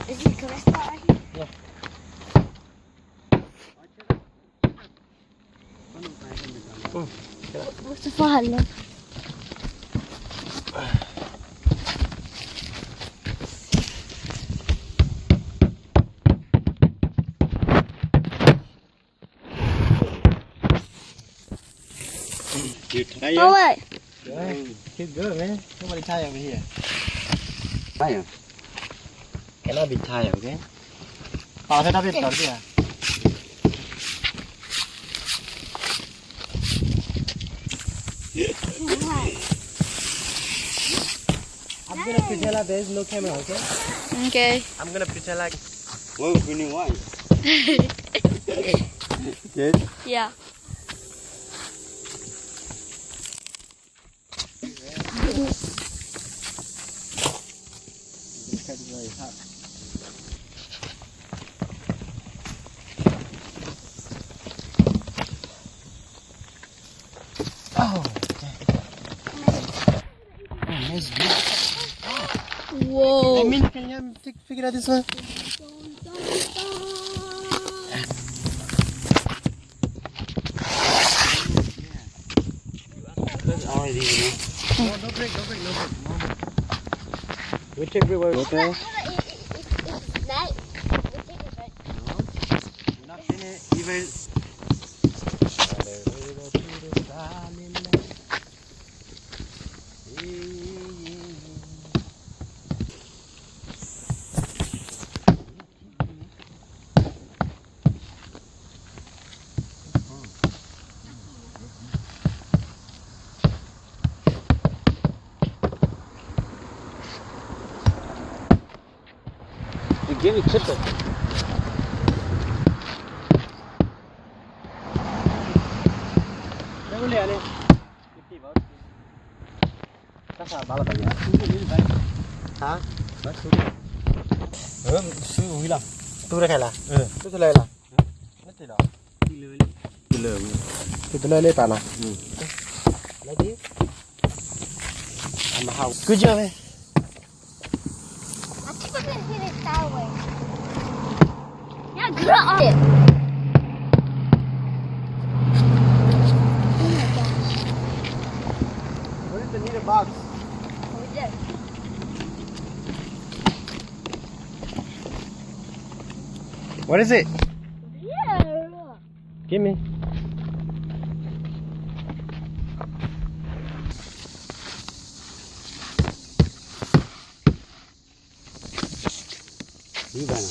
Is it correct right here? Yeah. What's the file? You tired? Oh wait. Yeah, keep good, man. Nobody tired over here. Tired? Cannot be tired, okay? Bảo thế ta biết tao đi à? I'm gonna pretend like there's no camera, okay? Okay. I'm gonna pretend like. Why we feeling why? Yes. Yeah. Oh, nice view. Whoa. I mean, can you figure out this one? That's already, you know. No, no break. We take break. Okay. It's night. We're not finished even. You give me chicken. Đâu lẹ lên. Các sao bảo là tao nhá. Hả? Bắt xuống. Sư uy lắm. Tu ra khai là. Tu lấy là. Mất thì đó. Tu lấy lấy bạn à? Lấy đi. I'm a house. Good job, man. I think we're gonna hit it that way. Yeah, grow on it. Oh my gosh. Where is the needle box? Over there. What is it? Yeah. Give me. Đi vào nào.